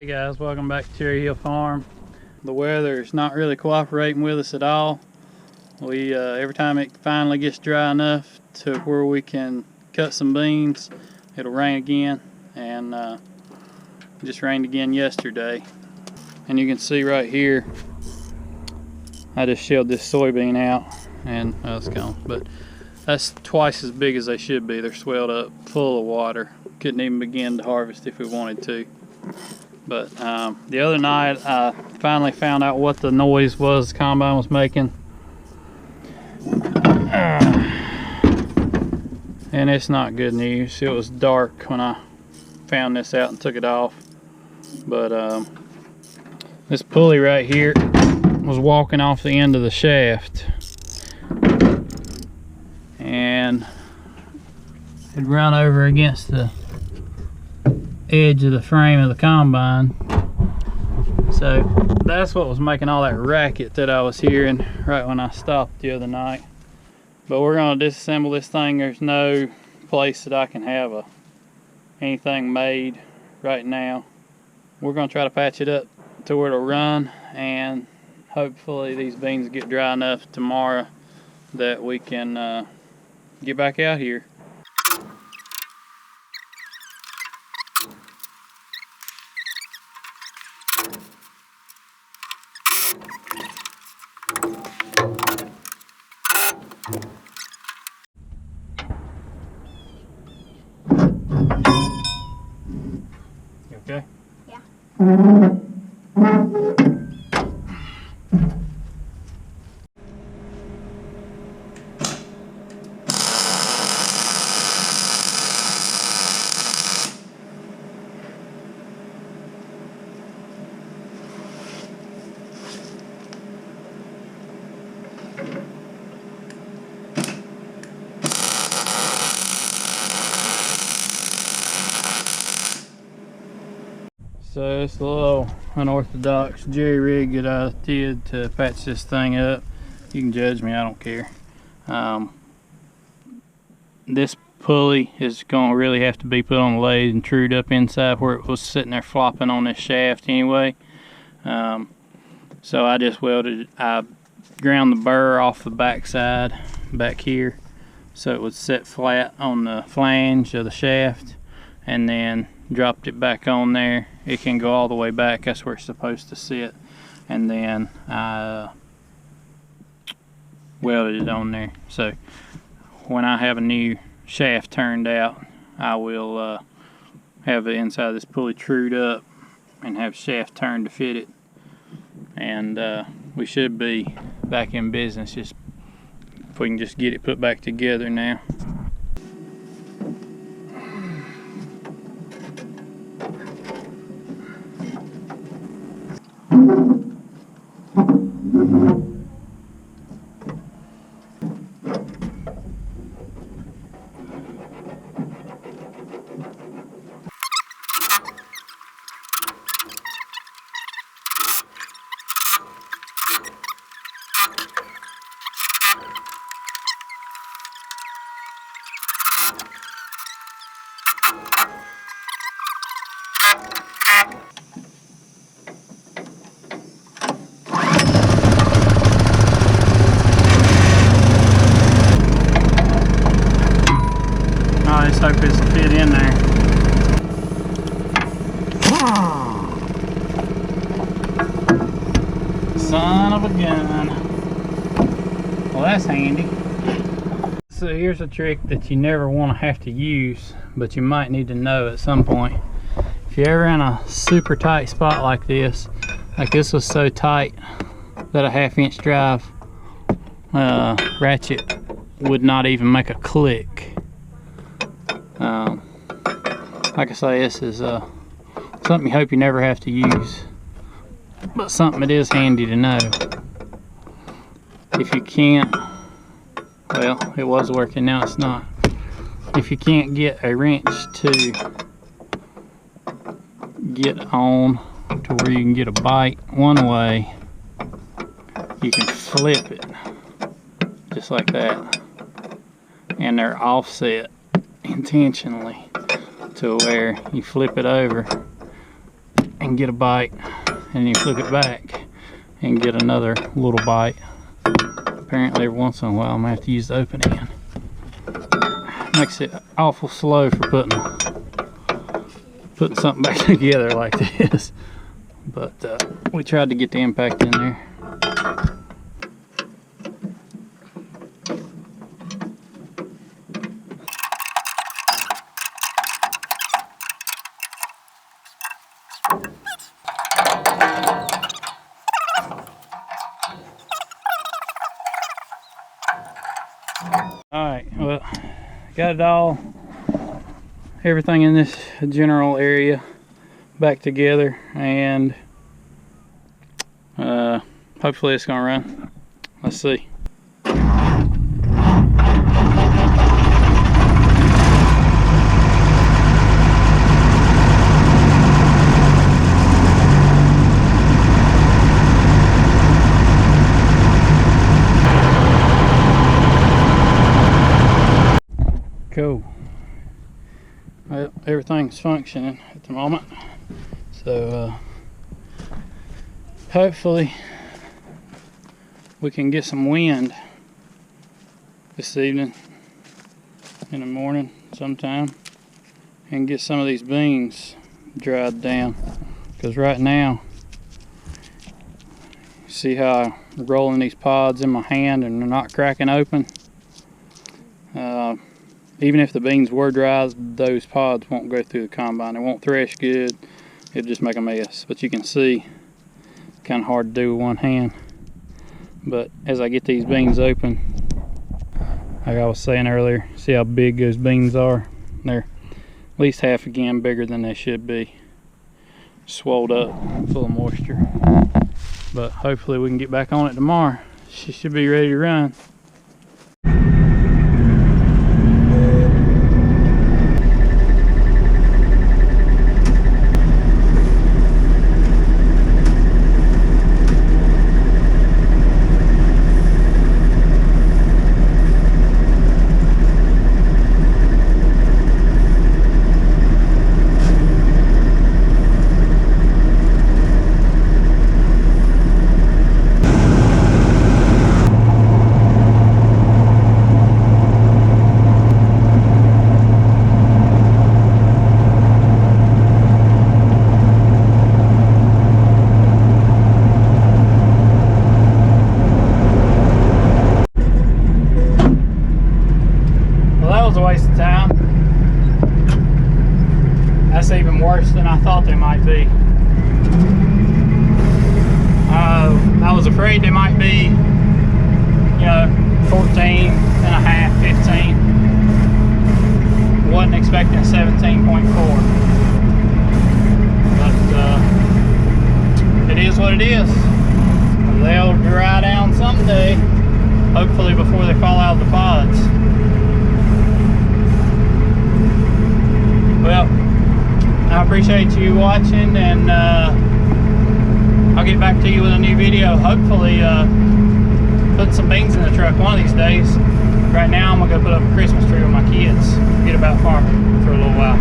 Hey guys, welcome back to Cherry Hill Farm. The weather is not really cooperating with us at all. We every time it finally gets dry enough to where we can cut some beans, it'll rain again, and it just rained again yesterday. And you can see right here, I just shelled this soybean out, and it's gone. But that's twice as big as they should be. They're swelled up, full of water. Couldn't even begin to harvest if we wanted to. But the other night, I finally found out what the noise was the combine was making. And it's not good news. It was dark when I found this out and took it off. But this pulley right here was walking off the end of the shaft. And it ran over against the edge of the frame of the combine. So that's what was making all that racket that I was hearing right when I stopped the other night. But we're going to disassemble this thing. There's no place that I can have anything made right now. We're going to try to patch it up to where it'll run, and hopefully these beans get dry enough tomorrow that we can get back out here. Okay? Yeah. So it's a little unorthodox jerry rig that I did to patch this thing up. You can judge me, I don't care. This pulley is going to really have to be put on the lathe and trued up inside where it was sitting there flopping on this shaft anyway. So I just I ground the burr off the backside back here so it would sit flat on the flange of the shaft, and then dropped it back on there. It can go all the way back, that's where it's supposed to sit, and then I welded it on there. So when I have a new shaft turned out, I will have the inside of this pulley trued up and have shaft turned to fit it, and we should be back in business just if we can just get it put back together now. I just hope this will fit in there. Son of a gun. Well, that's handy. So here's a trick that you never want to have to use, but you might need to know at some point. If you're ever in a super tight spot like this was so tight that a 1/2 inch drive ratchet would not even make a click. Like I say, this is something you hope you never have to use, but something it is handy to know. If you can't, well, it was working, now it's not. If you can't get a wrench to get on to where you can get a bite one way, you can flip it just like that, and they're offset intentionally to where you flip it over and get a bite, and you flip it back and get another little bite. Apparently every once in a while I'm gonna have to use the open end. Makes it awful slow for putting something back together like this. But we tried to get the impact in there. Alright, well, got it all, everything in this general area back together, and hopefully it's gonna run. Let's see. Cool. Well, everything's functioning at the moment, so hopefully we can get some wind this evening, in the morning sometime, and get some of these beans dried down, because right now you see how I'm rolling these pods in my hand and they're not cracking open. Even if the beans were dry, those pods won't go through the combine. They won't thresh good. It'll just make a mess. But you can see, it's kind of hard to do with one hand. But as I get these beans open, like I was saying earlier, see how big those beans are? They're at least half again bigger than they should be. Swolled up, full of moisture. But hopefully we can get back on it tomorrow. She should be ready to run. A waste of time. That's even worse than I thought they might be. I was afraid they might be, 14 and a half, 15. Wasn't expecting 17.4. But it is what it is. They'll dry down someday, hopefully before they fall out of the pods. Well, I appreciate you watching, and I'll get back to you with a new video. Hopefully putting some beans in the truck one of these days. Right now I'm gonna go put up a Christmas tree with my kids. Forget about farming for a little while.